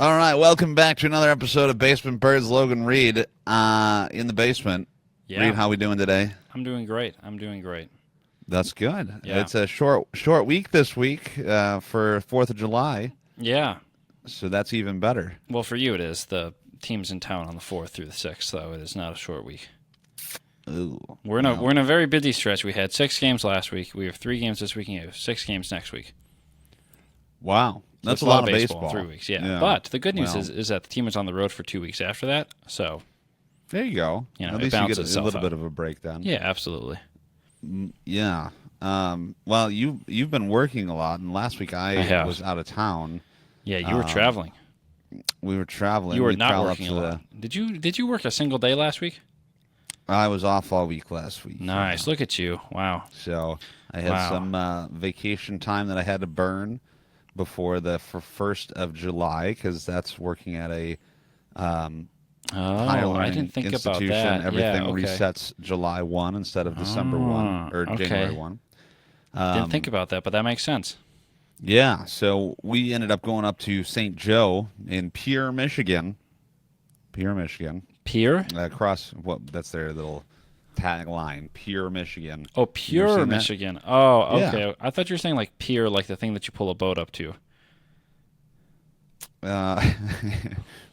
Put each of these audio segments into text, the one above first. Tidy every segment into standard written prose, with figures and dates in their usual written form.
All right, welcome back to another episode of Basement Birds. Logan Reid in the basement. Reid, Yeah, how we doing today? I'm doing great. I'm doing great. That's good. Yeah. It's a short week this week for 4th of July, Yeah. so that's even better. Well, for you it is. The team's in town on the 4th through the 6th, so it is not a short week. Ooh, We're in a very busy stretch. We had 6 games last week. We have 3 games this week, and we have 6 games next week. wow, So that's it's a lot of baseball baseball. in 3 weeks. Yeah. But the good news Well, is that the team is on the road for 2 weeks after that. So there you go. it At least you balances get a itself little out. bit of a break then. Yeah, absolutely. Yeah. Well, you've been working a lot, and last week I have. was out of town. Yeah, you were traveling. We were traveling. You were We not traveled working up a to lot. Did you work a single day last week? I was off all week last week. Nice. Look at you. Wow. So I had Wow. some vacation time that I had to burn before the 1st of July because that's working at a higher Oh, I learning didn't think about institution. that. Everything Yeah, okay. resets July 1 instead of December 1 or okay. January 1. Didn't think about that, but that makes sense. Yeah, so we ended up going up to St. Joe in Pierre, Michigan. Pierre, Michigan. Pier? Across what that's their little tagline, Pierre, Michigan. Oh, You ever Pure, seen that? Michigan. Oh, Yeah. okay. I thought you were saying like pier, like the thing that you pull a boat up to. Uh,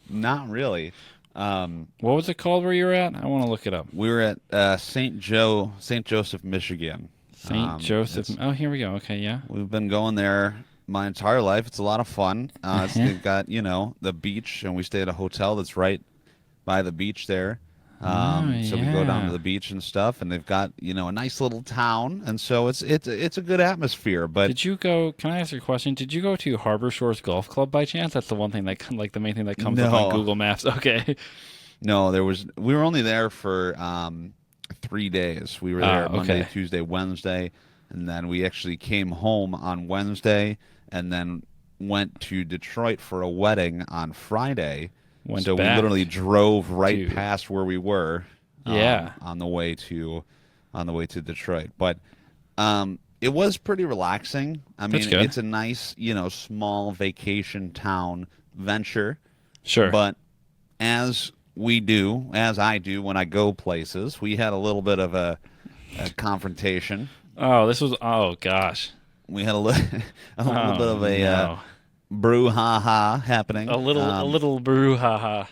not really. What was it called where you were at? I want to look it up. We were at St. Joseph, Michigan. St. Joseph. it's- Oh, here we go. Okay, yeah. We've been going there my entire life. It's a lot of fun. They've got the beach, and we stay at a hotel that's right by the beach there. So we go down to yeah. the beach and stuff, and they've got a nice little town, and so it's a good atmosphere. But Did you go? Can I ask you a question? Did you go to Harbor Shores Golf Club by chance? That's the one thing that, like, the main thing that comes up on No. Google Maps. Okay. no, we were only there for 3 days. We were there Monday, okay. Tuesday, Wednesday, and then we actually came home on Wednesday, and then went to Detroit for a wedding on Friday. Went So we back literally drove right to- past where we were, Yeah. on the way to Detroit. But it was pretty relaxing. I That's mean, good. it's a nice, small vacation town venture. Sure. But as I do when I go places, we had a little bit of a confrontation. Oh, this was. Oh gosh. We had a little bit of a no. brouhaha happening. A little brouhaha.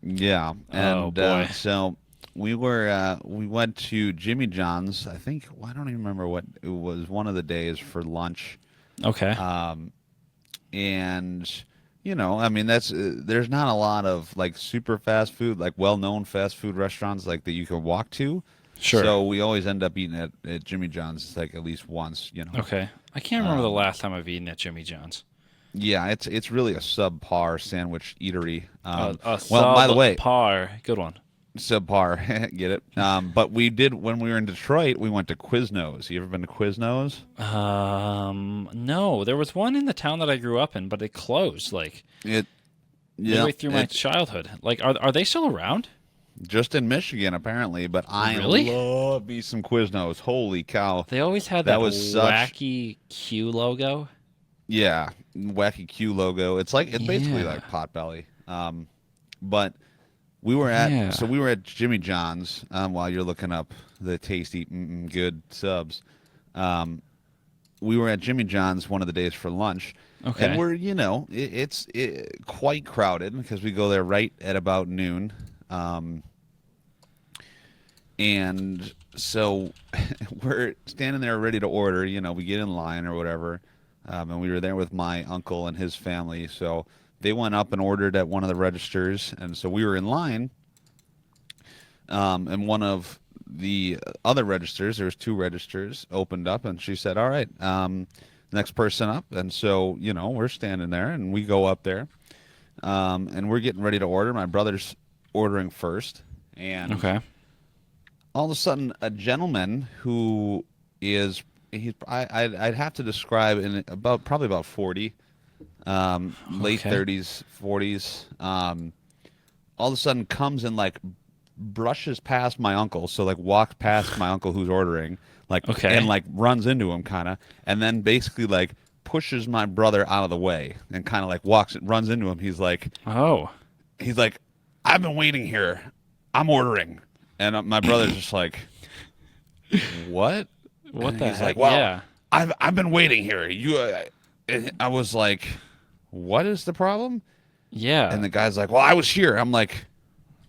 Yeah, Oh, and boy. so we went to Jimmy John's. I think I don't even remember what it was. One of the days for lunch, Okay. and I mean there's not a lot of like super fast food, like well-known fast food restaurants like that you can walk to. Sure. So we always end up eating at Jimmy John's like at least once. Okay. I can't remember the last time I've eaten at Jimmy John's. Yeah, it's really a subpar sandwich eatery. A Well, by the way, par. Good one. subpar, get it? But we did when we were in Detroit. We went to Quiznos. You ever been to Quiznos? No, there was one in the town that I grew up in, but it closed like Yeah, midway through my it's childhood. Like, are they still around? just in Michigan apparently. But I Really? love me some Quiznos. Holy cow! They always had That that was such- wacky Q logo. Yeah, wacky Q logo. It's basically Yeah. like Potbelly. But we were at Yeah. we were at Jimmy John's while you're looking up the tasty good subs. We were at Jimmy John's one of the days for lunch. Okay. And we're, it's quite crowded because we go there right at about noon. And so we're standing there ready to order. We get in line or whatever. And we were there with my uncle and his family. So they went up and ordered at one of the registers. And so we were in line. And one of the other registers, there's 2 registers, opened up. And she said, all right, next person up. And so, we're standing there and we go up there. And we're getting ready to order. My brother's ordering first. And Okay. all of a sudden, a gentleman who is I'd have to describe in probably about 40, late Okay. 30s, 40s. All of a sudden comes and like brushes past my uncle, so like walks past my uncle who's ordering, like Okay. and like runs into him kind of, and then basically like pushes my brother out of the way and kind of like runs into him. Oh. He's like, I've been waiting here. I'm ordering. And my brother's just like, what? What And the he's heck? like, well, Yeah. I've been waiting here. And I was like, what is the problem? Yeah. And the guy's like, well, I was here. I'm like,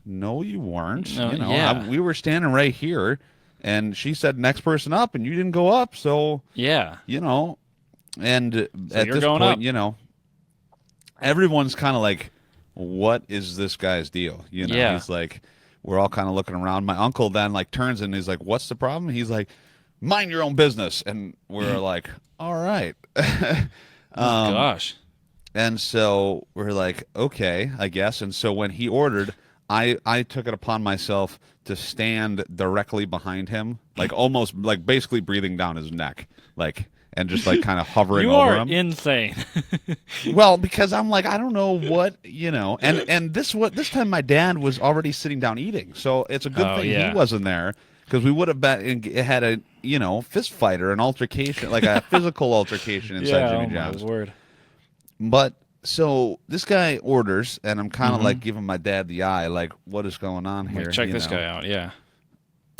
no, you weren't. No, yeah. We were standing right here, and she said next person up, and you didn't go up. So, Yeah. and So at you're this going point, up. everyone's kind of like, what is this guy's deal? Yeah. He's like, we're all kind of looking around. My uncle then like turns and he's like, what's the problem? He's like, mind your own business. And we're like, all right. Oh gosh. And so we're like, okay, I guess. And so when he ordered, I took it upon myself to stand directly behind him, like almost like basically breathing down his neck, like, and just like kind of hovering You over are him. insane. Well, because I'm like, I don't know what, and this time my dad was already sitting down eating, so it's a good Oh, thing yeah. he wasn't there because we would have had a fist fight or an altercation, like a physical altercation inside Yeah. Jimmy Oh my John's. word. But so this guy orders, and I'm kind of Mhm. like giving my dad the eye, like, what is going on here? Like, check this guy out. Yeah.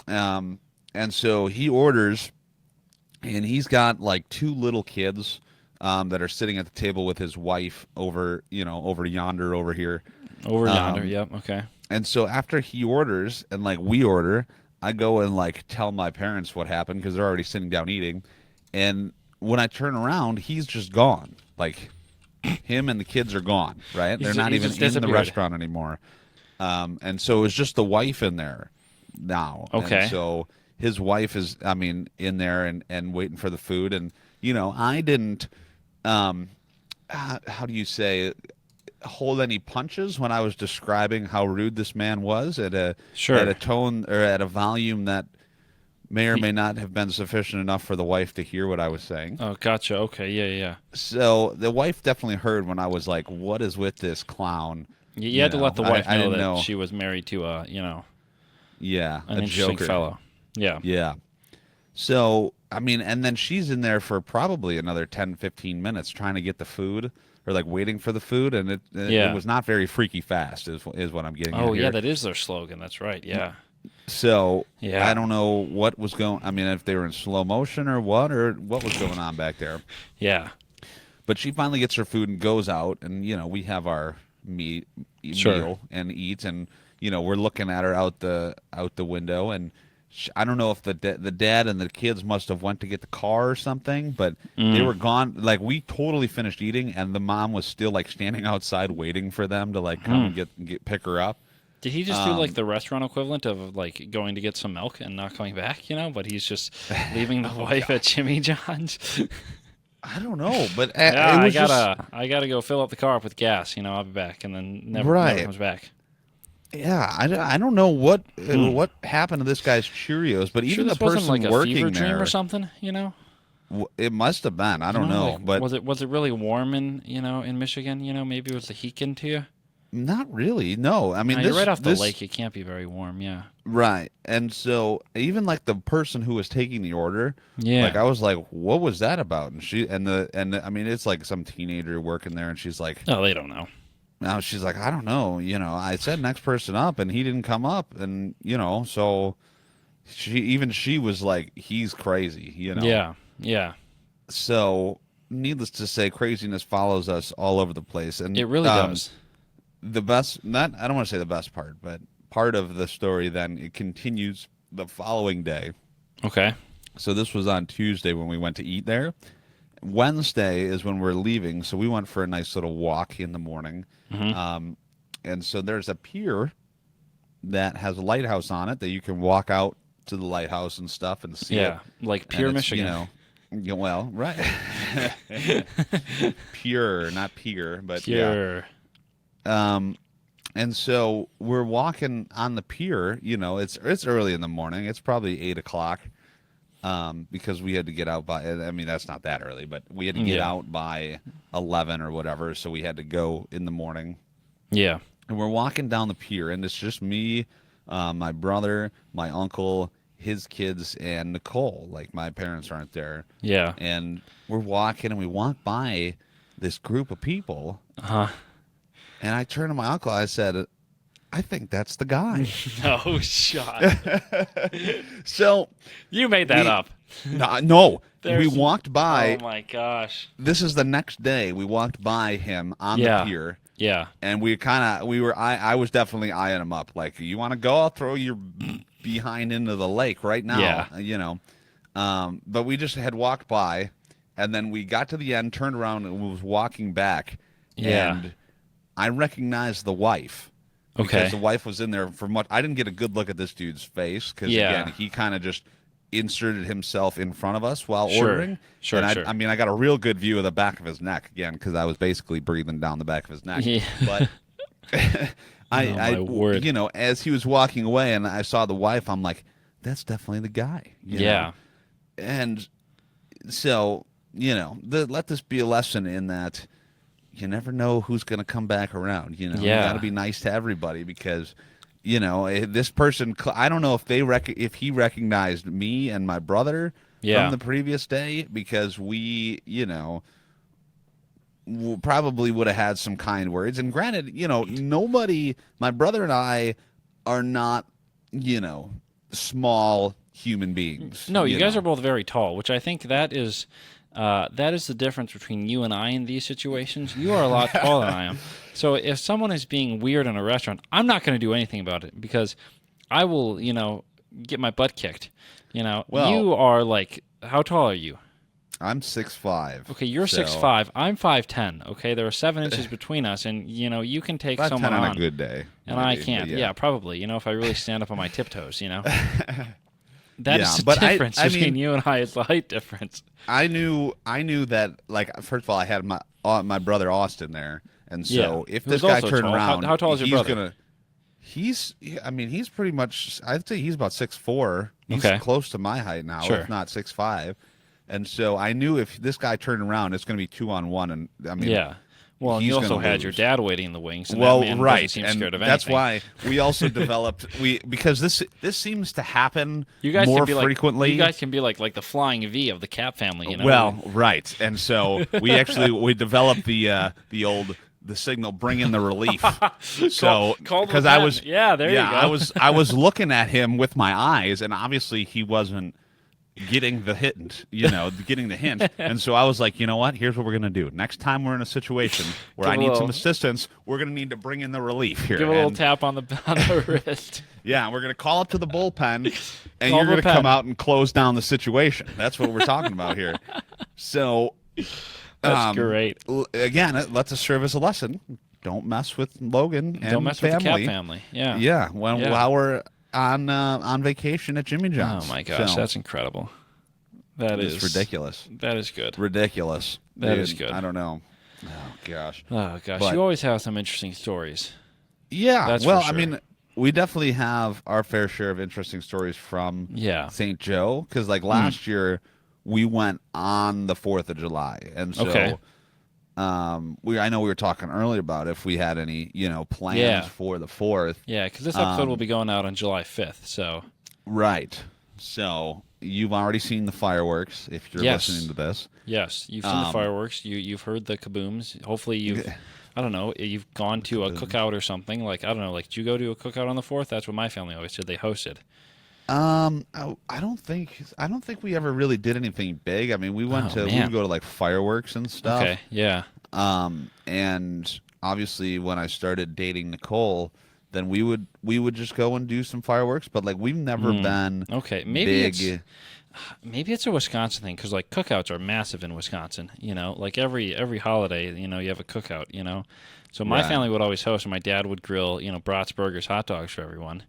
And so he orders, and he's got like two little kids that are sitting at the table with his wife over yonder over here. Over yonder. Yep. Okay. And so after he orders and like we order, I go and like tell my parents what happened because they're already sitting down eating. And when I turn around, he's just gone. Like him and the kids are gone, right? They're not he's even just in the disappeared. restaurant anymore. And so it's just the wife in there now. Okay. And so his wife is, in there and waiting for the food. And, I didn't, how do you say, hold any punches when I was describing how rude this man was at a tone or at a volume that may or may not have been sufficient enough for the wife to hear what I was saying. Oh, gotcha. Okay. Yeah. Yeah. So the wife definitely heard when I was like, what is with this clown? You had to let the wife I know didn't that know. she was married to Yeah, an a interesting joker. fellow. Yeah. Yeah. So, and then she's in there for probably another 10, 15 minutes trying to get the food or like waiting for the food. And it was not very freaky fast is what I'm getting at Oh, here. yeah. That is their slogan. That's right. Yeah. So Yeah. I don't know what was going, if they were in slow motion or what was going on back there. Yeah. But she finally gets her food and goes out and, we have our meal and eat. And, we're looking at her out the window and I don't know if the dad and the kids must have went to get the car or something, but they were gone. Like we totally finished eating, and the mom was still like standing outside waiting for them to like come and pick her up. Did he just do like the restaurant equivalent of like going to get some milk and not coming back? But he's just leaving the wife at Jimmy John's. I don't know, but Yeah, it was I gotta go fill up the car up with gas. I'll be back, and then never comes back. Yeah, I don't know what happened to this guy's Cheerios, but even Sure, the this wasn't person like a working fever dream there, or something. it must have been. I don't know, like, but was it really warm in Michigan? Maybe it was the heat getting to you. not really. No, You're right off the lake. It can't be very warm. Yeah. Right. And so even like the person who was taking the order, Yeah. like I was like, what was that about? And it's like some teenager working there and she's like, Oh, they don't know. now she's like, I don't know, I said next person up and he didn't come up and so she was like, he's crazy, Yeah. Yeah. So needless to say, craziness follows us all over the place. And It really does. The best, not, I don't want to say the best part, but part of the story then it continues the following day. Okay. So this was on Tuesday when we went to eat there. Wednesday is when we're leaving, so we went for a nice little walk in the morning. Mm-hmm. And so there's a pier that has a lighthouse on it that you can walk out to the lighthouse and stuff and see it. Yeah, like pure And it's, Michigan. Well, right. Pure, not pier, but Pure. yeah. And so we're walking on the pier. It's early in the morning. It's probably 8:00. Because we had to get out by, that's not that early, but we had to get out by 11 or whatever, so we had to go in the morning. Yeah. And we're walking down the pier, and it's just me, my brother, my uncle, his kids and Nicole. Like my parents aren't there, Yeah. and we're walking, and we walk by this group of people, Uh-huh. and I turned to my uncle. I said, "I think that's the guy." No shot. So You made that we- up. no, we There's- walked by. Oh my gosh. This is the next day. We walked by him on Yeah. the pier. Yeah. And I was definitely eyeing him up. Like, you want to go? I'll throw your behind into the lake right now. Yeah. You know. But we just had walked by, and then we got to the end, turned around, and was walking back. Yeah. And I recognized the wife. Okay. Because the wife was in there for much. I didn't get a good look at this dude's face because, Yeah. again, he kind of just inserted himself in front of us while Sure. ordering. Sure, And sure. I mean, I got a real good view of the back of his neck again because I was basically breathing down the back of his neck. Yeah. But my word. you know, as he was walking away and I saw the wife, I'm like, that's definitely the guy. You Yeah. know? And so, you know, let this be a lesson in that you never know who's going to come back around. You know, Yeah. you got to be nice to everybody because, you know, this person. I don't know if if he recognized me and my brother Yeah. from the previous day because we, you know, probably would have had some kind words. And granted, you know, nobody. My brother and I are not, you know, small human beings. No, you guys know. are both very tall, which I think that is the difference between you and I in these situations. You are a lot taller than I am. So if someone is being weird in a restaurant, I'm not going to do anything about it because I will, you know, get my butt kicked. You know, Well- you are like, how tall are you? I'm 6'5". Okay, you're so 6'5". I'm 5'10". Okay, there are 7 inches between us, and you know you can take 5'10" someone on on, a good day, and I maybe, can't. but Yeah. Probably. You know, if I really stand up on my tiptoes, you know. That is Yeah, the but difference I between mean- you and I is the height difference. I knew that, like, first of all, I had my brother Austin there, and so Yeah. if Who's this guy also turned tall. around, How tall is your he's brother? I mean, he's pretty much. I'd say he's about 6'4". He's Okay. close to my height now, Sure. if not 6'5". And so I knew if this guy turned around, it's going to be 2-on-1, and I mean, Yeah. Well, and he's you also gonna had your lose. dad waiting in the wings, and Well, that man doesn't right, seem and scared of that's anything. why we also developed because this seems to happen You guys more can be frequently. You guys can be like the flying V of the Cap family, you know. Well, right, and so we developed the signal, bring in the relief. So call the because I pen. was Yeah, there you go. I was looking at him with my eyes, and obviously he wasn't getting the hint, getting the hint. And so I was like, you know what? Here's what we're gonna do. Next time we're in a situation where Give I a need little- some assistance, we're gonna need to bring in the relief here. give a little And- tap on the wrist. yeah, we're going to call up to the bullpen, and Call you're going to the come pen. out and close down the situation. That's what we're talking about here. So, That's great. Again, let's serve as a lesson. Don't mess with Logan and Don't mess family. with the Cap family. Yeah. Yeah, Yeah. while we're on vacation at Jimmy John's. Oh my gosh, So, that's incredible. That it's is ridiculous. That is good. Ridiculous. That is Dude, good. I don't know. Oh gosh. Oh gosh, But- you always have some interesting stories. Yeah. That's well, for sure. I mean, we definitely have our fair share of interesting stories from Yeah. St. Joe because, like, last year we went on the 4th of July, and so Okay. I know we were talking earlier about if we had any plans Yeah. for the 4th. Yeah, because this episode will be going out on July 5th. So Right. So you've already seen the fireworks if you're Yes. listening to this. yes, you've seen the fireworks. You've heard the kabooms. Hopefully you've. I don't know. You've gone to a cookout or something. Like, I don't know. Like, did you go to a cookout on the 4th? That's what my family always did. They hosted. I don't think we ever really did anything big. I mean, we went Oh, we man. would go to like fireworks and stuff. Okay. Yeah. And obviously when I started dating Nicole, then we would just go and do some fireworks, but like we've never been Okay. Maybe big. it's a Wisconsin thing because like cookouts are massive in Wisconsin. You know, like every holiday, you have a cookout. So my Right. family would always host, and my dad would grill, Bratz burgers, hot dogs for everyone,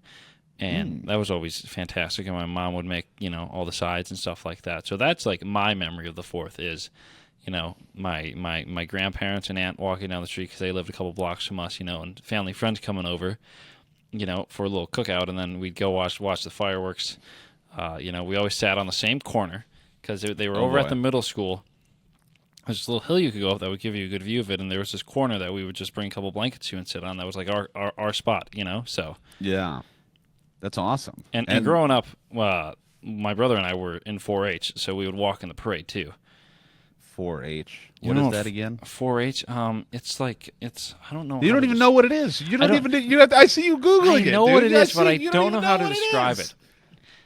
and that was always fantastic. And my mom would make, all the sides and stuff like that. So that's like my memory of the 4th is, my grandparents and aunt walking down the street because they lived a couple blocks from us, and family friends coming over, for a little cookout, and then we'd go watch the fireworks. We always sat on the same corner because they were over boy. at the middle school. There's this little hill you could go up that would give you a good view of it, and there was this corner that we would just bring a couple blankets to and sit on. That was like our spot, So Yeah. That's awesome. And growing up, my brother and I were in 4-H, so we would walk in the parade too. 4-H. You What know is that again? 4-H. It's like I don't know. You how don't to even know what it is. You don't don't- even. You have, I see you googling it. I know dude. what it is, but I you don't even know how to what describe is. it.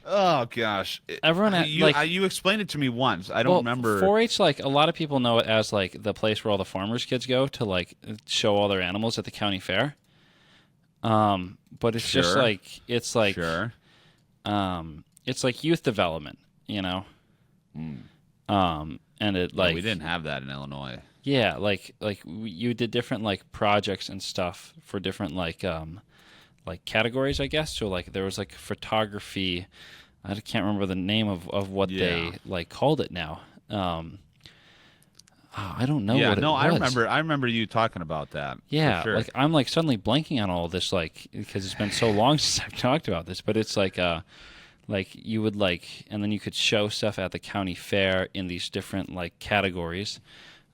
Oh gosh. Everyone had, You explained it to me once. I don't remember. 4-H, like a lot of people know it as like the place where all the farmers' kids go to like show all their animals at the county fair. But it's just Sure. like Sure. it's like youth development, you know. And it Like like we didn't have that in Illinois. yeah, you did different like projects and stuff for different like categories, I guess. So like there was like photography. I can't remember the name of what they like called it now. I don't know Yeah, what it no, was. I remember you talking about that. Yeah, for sure. like I'm like suddenly blanking on all this, like because it's been so long since I've talked about this. But it's like you would like, and then you could show stuff at the county fair in these different like categories.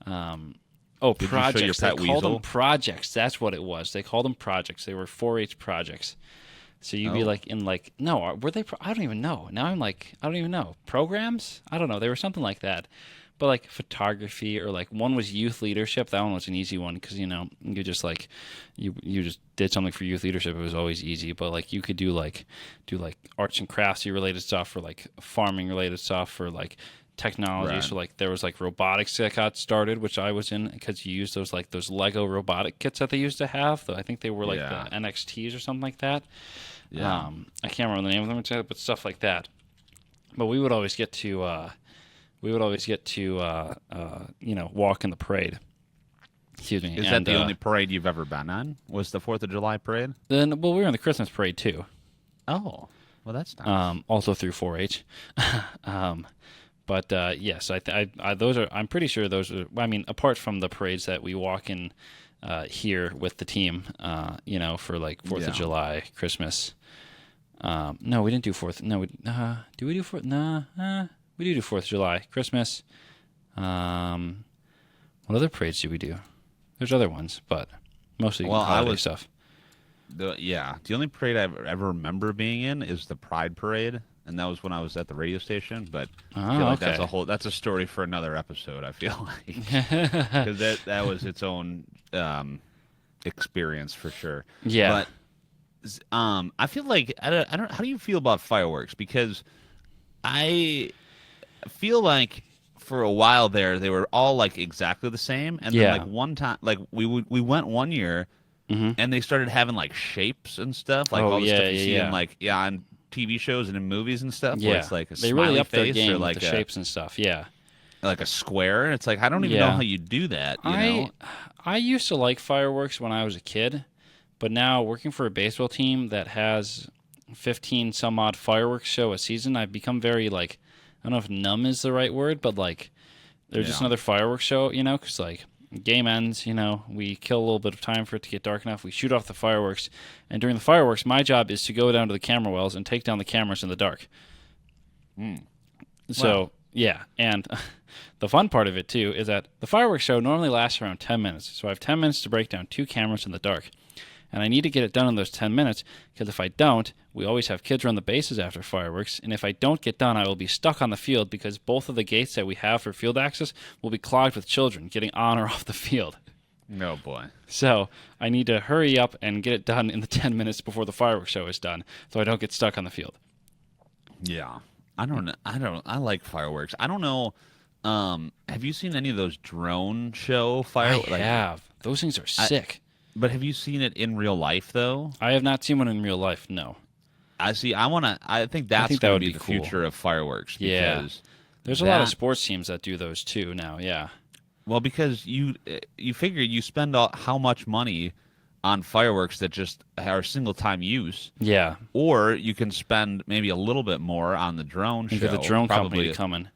Did you show Projects. your They pet called them weasel? projects. That's what it was. They called them projects. They were 4-H projects. So you'd be Oh. like in like no, were they? I don't even know. Now I'm like I don't even know programs. I don't know. They were something like that. But like photography or like one was youth leadership. That one was an easy one because you know you just like you just did something for youth leadership. It was always easy. But like you could do like arts and crafts related stuff or like farming related stuff or like technology. Right. So like there was like robotics that got started, which I was in because you used those Lego robotic kits that they used to have. I think they were like Yeah. the NXTs or something like that. Yeah. I can't remember the name of them, but stuff like that. But we would always get to walk in the parade. Excuse me. Is that the only parade you've ever been on? Was the 4th of July parade? Then we were in the Christmas parade too. Oh, well, that's nice. Also through 4-H. But yes, those are. I'm pretty sure those are. I mean, apart from the parades that we walk in here with the team, for like 4th of July, Christmas. No, we didn't do 4th. No, do we do 4th? Nah, we do 4th of July, Christmas. What other parades do we do? There's other ones, but mostly holiday stuff. The only parade I ever remember being in is the Pride Parade, and that was when I was at the radio station. But I feel like that's a story for another episode. I feel like because that was its own experience for sure. Yeah. But I feel like I don't. How do you feel about fireworks? Because I feel like for a while there they were all like exactly the same, and then like one time, like we went one year. Mm-hmm. And they started having like shapes and stuff, like all the stuff you see in like on TV shows and in movies and stuff. Yeah, where it's like a they really smiley upped their face game or like with the shapes and stuff. Yeah, like a square. It's like I don't even know how you do that. You know? I used to like fireworks when I was a kid, but now working for a baseball team that has 15 some odd fireworks show a season, I've become very like I don't know if numb is the right word, but like they're just another fireworks show, because like. Game ends, we kill a little bit of time for it to get dark enough. We shoot off the fireworks. And during the fireworks, my job is to go down to the camera wells and take down the cameras in the dark. So, yeah. And the fun part of it, too, is that the fireworks show normally lasts around 10 minutes. So I have 10 minutes to break down 2 cameras in the dark. And I need to get it done in those 10 minutes because if I don't, we always have kids run the bases after fireworks. And if I don't get done, I will be stuck on the field because both of the gates that we have for field access will be clogged with children getting on or off the field. No boy. So I need to hurry up and get it done in the 10 minutes before the fireworks show is done so I don't get stuck on the field. Yeah. I like fireworks. I don't know. Have you seen any of those drone show fireworks? I have. Those things are sick. But have you seen it in real life though? I have not seen one in real life, no. I think that's that going would to be the cool. future of fireworks. Yeah. Because There's a lot of sports teams that do those too now, yeah. Well, because you figure you spend how much money on fireworks that just are single time use. Yeah. Or you can spend maybe a little bit more on the drone show. The drone company coming.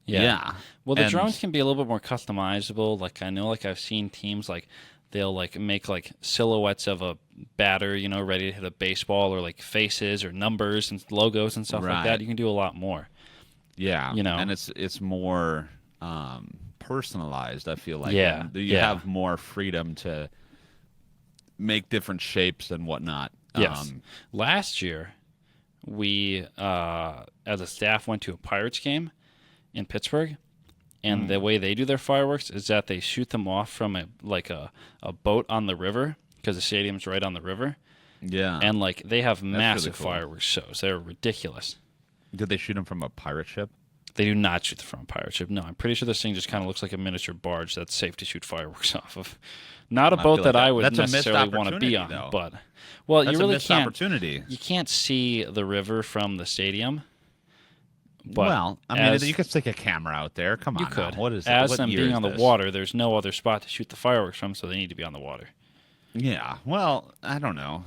Yeah. Well, the drones can be a little bit more customizable. Like I know, like I've seen teams like they'll like make like silhouettes of a batter, ready to hit a baseball, or like faces or numbers and logos and stuff like that. You can do a lot more. Yeah. And it's more personalized, I feel like. Yeah. And you have more freedom to make different shapes and whatnot. Yes. Last year, we, as a staff, went to a Pirates game in Pittsburgh. And the way they do their fireworks is that they shoot them off from a boat on the river, because the stadium's right on the river. Yeah. And like they have massive really cool. fireworks shows. They're ridiculous. Did they shoot them from a pirate ship? They do not shoot from a pirate ship. No, I'm pretty sure this thing just kind of looks like a miniature barge that's safe to shoot fireworks off of. Not a I boat feel that like I would that's a missed necessarily want to be opportunity, on, though. but well, That's you a really missed can't. opportunity. You can't see the river from the stadium. But Well, I mean, you could stick a camera out there. Come on, you could. now. What is As what them year being is on the this? water, there's no other spot to shoot the fireworks from, so they need to be on the water. Yeah. Well, I don't know.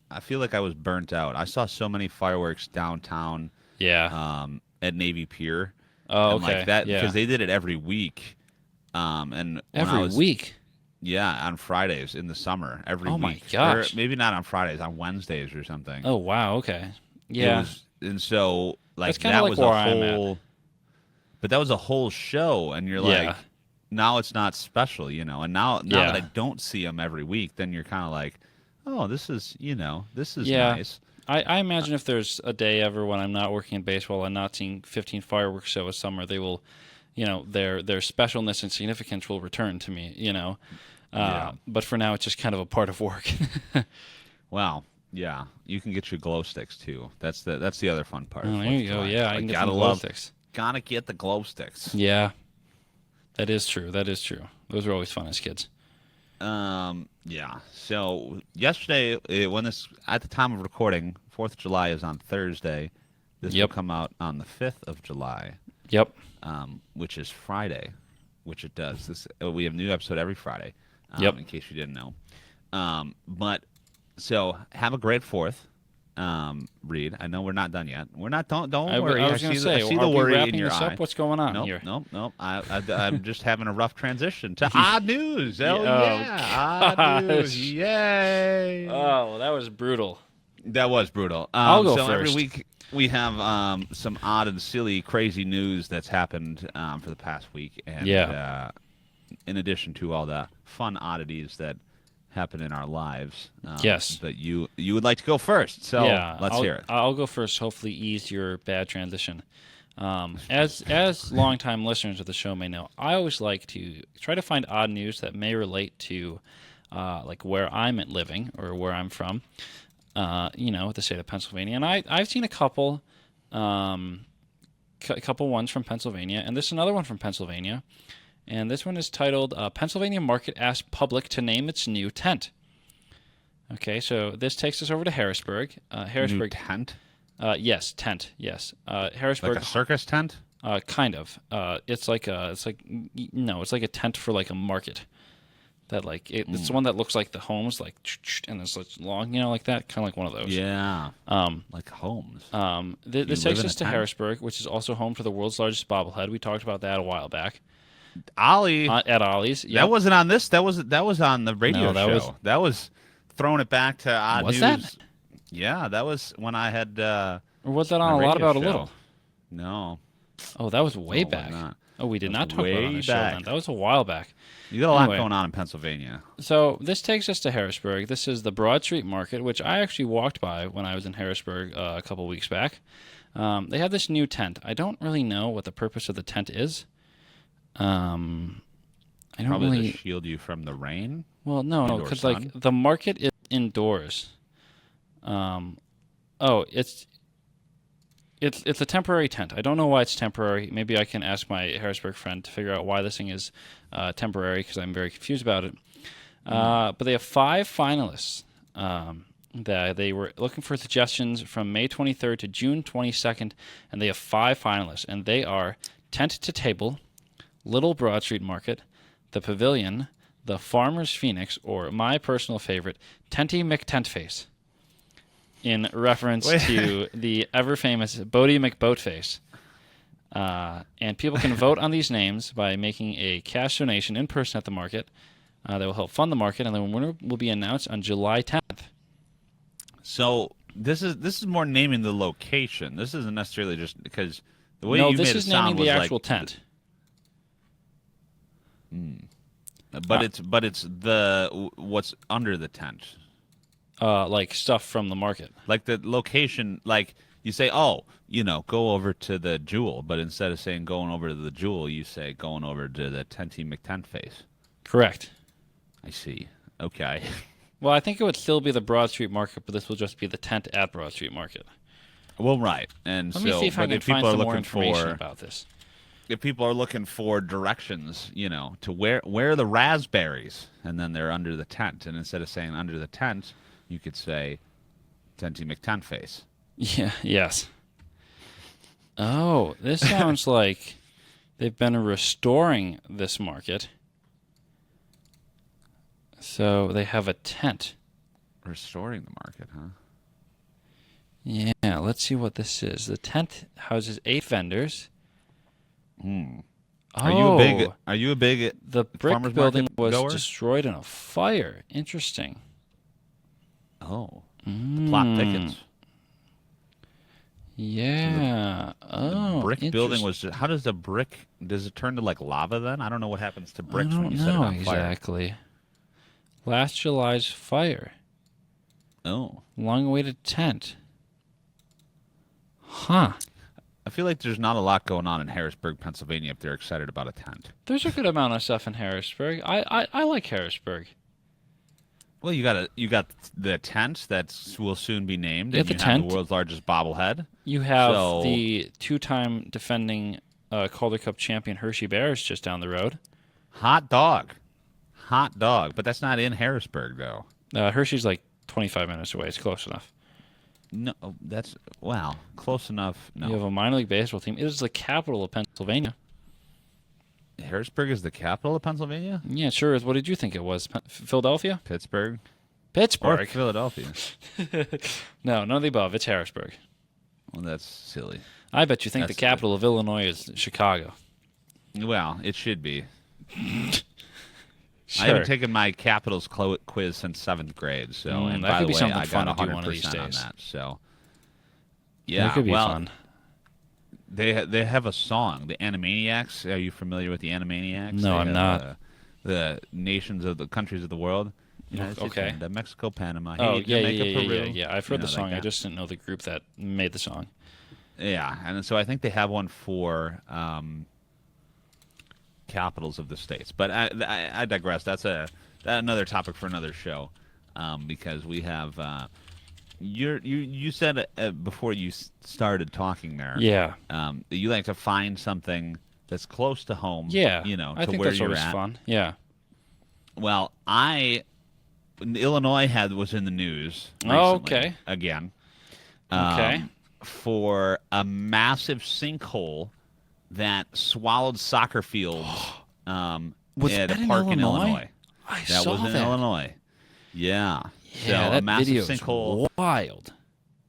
I feel like I was burnt out. I saw so many fireworks downtown. Yeah. At Navy Pier. Oh, and okay. like that yeah. because they did it every week. And when Every week. Yeah, on Fridays in the summer, every Oh, week. my gosh. Or maybe not on Fridays, on Wednesdays or something. Oh wow. Okay. Yeah. And so like That's kinda that like was where a I'm at. whole. But that was a whole show, and you're Yeah. like, now it's not special, And now Yeah. that I don't see them every week, then you're kind of like, oh, this is Yeah. nice. I imagine if there's a day ever when I'm not working in baseball and not seeing 15 fireworks show a summer, they will, their specialness and significance will return to me. Yeah. But for now, it's just kind of a part of work. Well, yeah, you can get your glow sticks too. That's the other fun part. Oh, of there you 4th of go. July. Yeah, I Like, can get gotta some glow love, sticks. gotta get the glow sticks. Yeah, that is true. That is true. Those are always fun as kids. Yeah. So yesterday, when this at the time of recording, 4th of July is on Thursday. This Yep. will come out on the 5th of July, Yep. which is Friday, which it does. We have a new episode every Friday. Yep. In case you didn't know. But so have a great 4th. Reid, I know we're not done yet. We're not. Don't worry. I was going to say, I see are the we worry wrapping in your this eye. up? What's going on here? Nope. I'm just having a rough transition to odd news. Oh, Oh, yeah, odd news. gosh. Yay! Oh, that was brutal. That was brutal. I'll go so every first. week we have some odd and silly, crazy news that's happened for the past week, and in addition to all the fun oddities that happen in our lives. Yes. But you would like to go first, so let's hear it. I'll go first. Hopefully, ease your bad transition. As longtime listeners of the show may know, I always like to try to find odd news that may relate to like where I'm living or where I'm from. The state of Pennsylvania, and I've seen a couple ones from Pennsylvania, and this is another one from Pennsylvania. And this one is titled, Pennsylvania Market Asks Public to Name Its New Tent. Okay, so this takes us over to Harrisburg. New tent? Yes, tent, yes. Harrisburg. Like a circus tent? Kind of. It's like a tent for like a market. That it's the one that looks like the homes, like, and it's long, like that, kind of like one of those. Yeah. Like homes. This live takes in us a to tent? Harrisburg, which is also home to the world's largest bobblehead. We talked about that a while back. Ollie. At Ollie's. That Yep. wasn't on this. That was on the radio No, that show. That was throwing it back to odd Was news. that? Yeah, that was when I had. Or was that my on A Lot radio About a show. Little? No, Oh, that was way No, it was back. not. Oh, we did That not was talk about it on way the show back. then. That was a while back. you got a lot Anyway. going on in Pennsylvania. So this takes us to Harrisburg. This is the Broad Street Market, which I actually walked by when I was in Harrisburg a couple weeks back. They have this new tent. I don't really know what the purpose of the tent is. I don't Probably really. to shield you from the rain. Well, no, Indoor because sun? like the market is indoors. It's a temporary tent. I don't know why it's temporary. Maybe I can ask my Harrisburg friend to figure out why this thing is temporary, because I'm very confused about it. But they have 5 finalists. That they were looking for suggestions from May 23rd to June 22nd, and they have 5 finalists, and they are Tent to Table, Little Broad Street Market, The Pavilion, The Farmer's Phoenix, or my personal favorite, Tenty McTentface, in reference to the ever-famous Bodie McBoatface. And people can vote on these names by making a cash donation in person at the market. That will help fund the market, and the winner will be announced on July 10th. So this is more naming the location. This isn't necessarily just because the way No, you this made it is sound naming was the like actual tent. But it's the what's under the tent. like stuff from the market. Like the location, like you say, oh, go over to the Jewel, but instead of saying going over to the Jewel, you say going over to the Tenty McTent face. Correct. I see. Okay. Well, I think it would still be the Broad Street Market, but this will just be the tent at Broad Street Market. Well, right. And Let me see if I can find some more information about this. If people are looking for directions, to where are the raspberries, and then they're under the tent, and instead of saying under the tent, you could say Tenty McTent face. Yeah. Yes. Oh, this sounds like they've been restoring this market. So they have a tent. Restoring the market, huh? Yeah, let's see what this is. The tent houses 8 vendors. Are you a big the brick farmers building market was goer? destroyed in a fire. Interesting. Oh. The plot thickens. Yeah. The brick building was how does it turn to like lava then? I don't know what happens to bricks when you set it on fire. Exactly. Last July's fire. Oh. Long-awaited tent. Huh. I feel like there's not a lot going on in Harrisburg, Pennsylvania if they're excited about a tent. There's a good amount of stuff in Harrisburg. I like Harrisburg. Well, you got the tent that will soon be named, You and got you the have tent. the world's largest bobblehead. You have So- the 2-time defending Calder Cup champion Hershey Bears just down the road. Hot dog. But that's not in Harrisburg, though. Hershey's like 25 minutes away. It's close enough. No, close enough. No, You have a minor league baseball team. It is the capital of Pennsylvania. Harrisburg is the capital of Pennsylvania. Yeah, it sure is. What did you think it was? Philadelphia? Pittsburgh or Pittsburgh? Philadelphia. No, none of the above. It's Harrisburg. Well, that's silly. I bet you think That's the capital of Illinois is Chicago. Well, it should be. Sure. I haven't taken my capitals quiz since 7th grade, so and that by could the be way, something I fun got to do one of these 100% on days. that. So, yeah, That could be well, fun. they have a song, the Animaniacs. Are you familiar with the Animaniacs? No, They I'm have, not. The nations of the countries of the world. United States, Okay. Canada, Mexico, Panama, Oh, Haiti, yeah, Jamaica, Peru. yeah. I've heard the like song. I that. just didn't know the group that made the song. Yeah, and so I think they have one for capitals of the states. But I digress. That's another topic for another show, because we have. You said before you started talking there. Yeah. that you like to find something that's close to home. Yeah. To I think where that's you're always at. fun. Yeah. Well, Illinois was in the news. Oh, Recently, okay. Again. Okay. For a massive sinkhole that swallowed soccer fields Was at that a in park in Illinois? Illinois. I That saw was in that. Illinois. Yeah. Yeah, So a that massive video is sinkhole wild.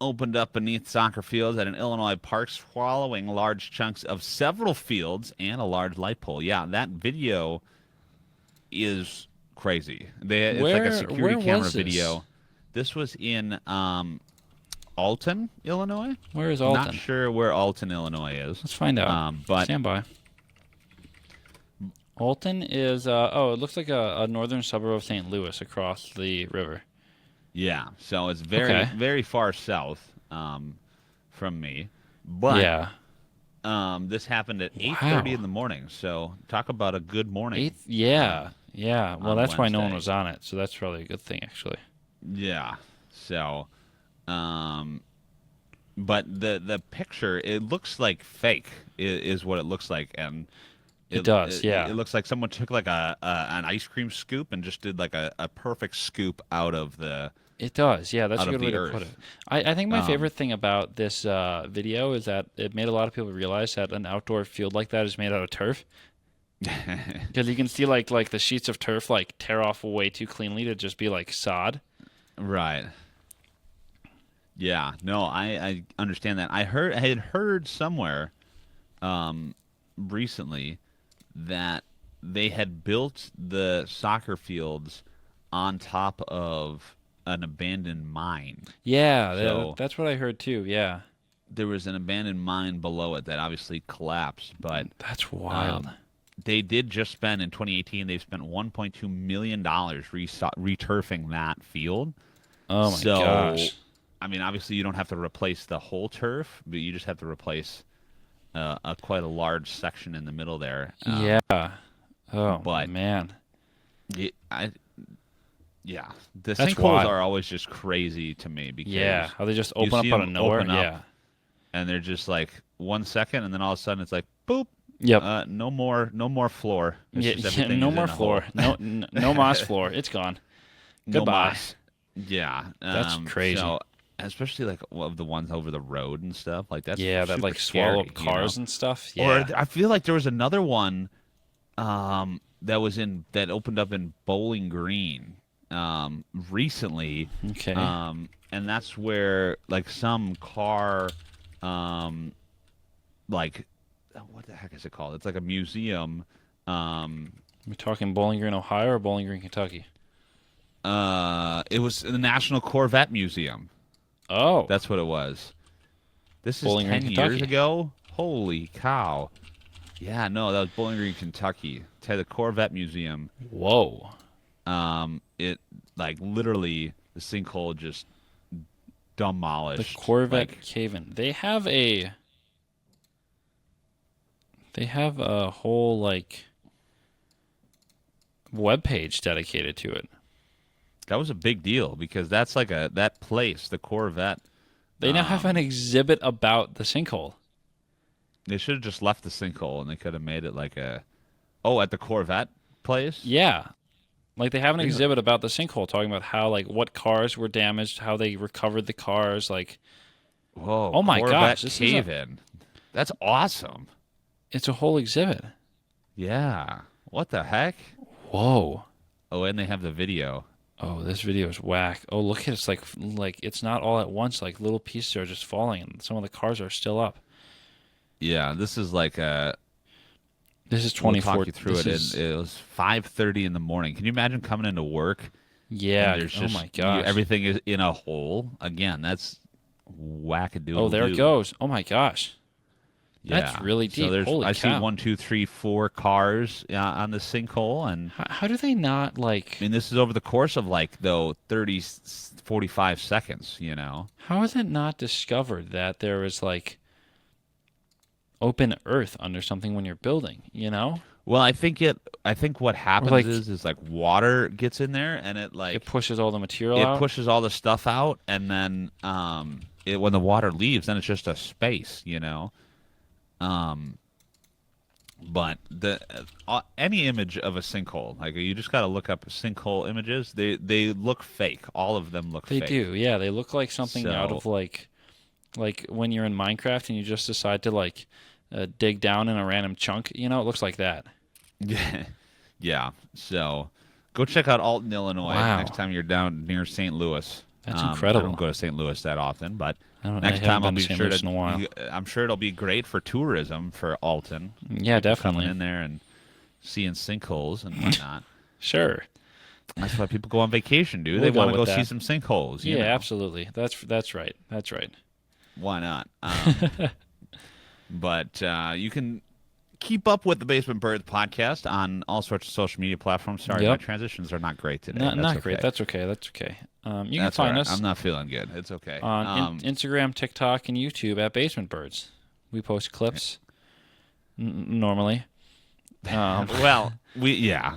opened up beneath soccer fields at an Illinois park, swallowing large chunks of several fields and a large light pole. Yeah, that video is crazy. It's like a security where camera was this? video. This was in Alton, Illinois. Where is Alton? Not sure where Alton, Illinois is. Let's find out. But Stand by. Alton is, it looks like a northern suburb of St. Louis across the river. yeah, so it's very, Okay. very far south from me. But this happened at 8:30 in the morning. So talk about a good morning. Yeah. Well, on that's why no one Wednesday. was on it, so that's probably a good thing, actually. Yeah. So, but the picture, it looks like fake is what it looks like, and It does, yeah. It looks like someone took like an ice cream scoop and just did like a perfect scoop out of the. It does, yeah. That's Out a of good way the to put it. earth. I think my favorite thing about this video is that it made a lot of people realize that an outdoor field like that is made out of turf. Because you can see like the sheets of turf like tear off way too cleanly to just be like sod. Right. Yeah. No, I understand that. I had heard somewhere recently that they had built the soccer fields on top of an abandoned mine. Yeah, So- that's what I heard too. Yeah, There was an abandoned mine below it that obviously collapsed, but that's wild. they did just spend in 2018. They spent $1.2 million returfing that field. Oh my So, gosh. I mean, obviously you don't have to replace the whole turf, but you just have to replace a quite a large section in the middle there. Yeah. Oh But man. I yeah, the That's sinkholes wild. are always just crazy to me Yeah. because How they just you open see up out them of nowhere. open up Yeah. and they're just like 1 second, and then all of a sudden it's like boop, Yep. no more floor. It's Yeah, just yeah, everything no is more in a hole. floor. No moss floor. It's gone. No Goodbye. moss. Yeah. That's crazy. So especially like of the ones over the road and stuff, like that's Yeah, that super like swallow scary, up cars and stuff. Yeah. I feel like there was another one that opened up in Bowling Green recently, Okay. and that's where like some car um like what the heck is it called? It's like a museum. Um, We're talking Bowling Green, Ohio, or Bowling Green, Kentucky. it was the National Corvette Museum. Oh, That's what it was. This is Bowling Green, 10 years Kentucky. ago. Holy cow! Yeah, no, that was Bowling Green, Kentucky. To the Corvette Museum. Whoa. It like literally the sinkhole just The demolished. Corvette Like, Cave-In. They have a whole like web page dedicated to it. that was a big deal because that's like that place, the Corvette. They now have an exhibit about the sinkhole. They should have just left the sinkhole and they could have made it like at the Corvette place. Yeah. Like they have an They- exhibit about the sinkhole talking about how like what cars were damaged, how they recovered the cars, like Whoa, oh my Corvette gosh, this is cave-in. That's awesome. it's a whole exhibit. Yeah. What the heck? Whoa. Oh, and they have the video. Oh, this video is whack. Oh, look at it. It's like it's not all at once. Like little pieces are just falling, and some of the cars are still up. Yeah, this is like This is we'll 24. talk you through This it. is It was 5:30 in the morning. Can you imagine coming into work yeah. and there's Oh just my gosh. everything is in a hole? Again, that's wackadoodle. Oh, there it goes. Oh my gosh. That's Yeah. really So deep. there's Holy I cow. see 1, 2, 3, 4 cars on the sinkhole, and How do they not like? I mean this is over the course of like though 30, 45 seconds. You know. How is it not discovered that there is like open earth under something when you're building? You know, Well, I think what happens like is like water gets in there and it like it pushes all the material it out. pushes all the stuff out, and then when the water leaves, then it's just a space, you know. Um, but the any image of a sinkhole, like you just got to look up sinkhole images. They look fake. All of them look They fake. do. Yeah, they look like something out So of like when you're in Minecraft and you just decide to like dig down in a random chunk. You know, it looks like that. yeah, yeah. So go check out Alton, Illinois, Wow. next time you're down near St. Louis. That's I incredible. don't go to St. Louis that often, but I next haven't time I'll been be to St. sure Louis in a while. I'm sure it'll be great for tourism for Alton. Yeah, Coming definitely. in there and seeing sinkholes and whatnot. Sure. That's why people go on vacation, dude. We'll They want to go go with see that. some sinkholes. You Yeah, know? absolutely. That's right. That's right. Why not? But you can keep up with the Basement Birds podcast on all sorts of social media platforms. Sorry, my Yep. transitions are not great today. Not That's great. okay. That's okay. That's okay. You can That's all find right. us I'm not feeling good. It's okay. on Instagram, TikTok, and YouTube at Basement Birds. We post clips normally. Well,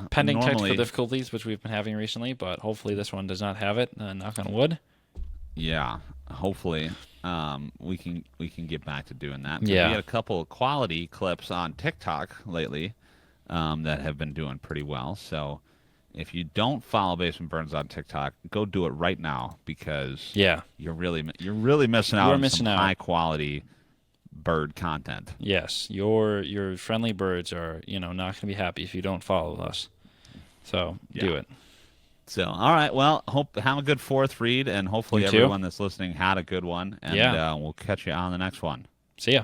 Pending normally, technical difficulties, which we've been having recently, but hopefully this one does not have it. Knock on wood. Yeah, hopefully we can get back to doing that. 'Cause Yeah. we had a couple of quality clips on TikTok lately that have been doing pretty well. So if you don't follow Basement Burns on TikTok, go do it right now because Yeah. you're really missing out You are on missing some out. high quality bird content. Yes. Your friendly birds are not going to be happy if you don't follow us. So do Yeah. it. So all right, well, have a good 4th read, and hopefully You too. everyone that's listening had a good one. And Yeah. we'll catch you on the next one. See ya.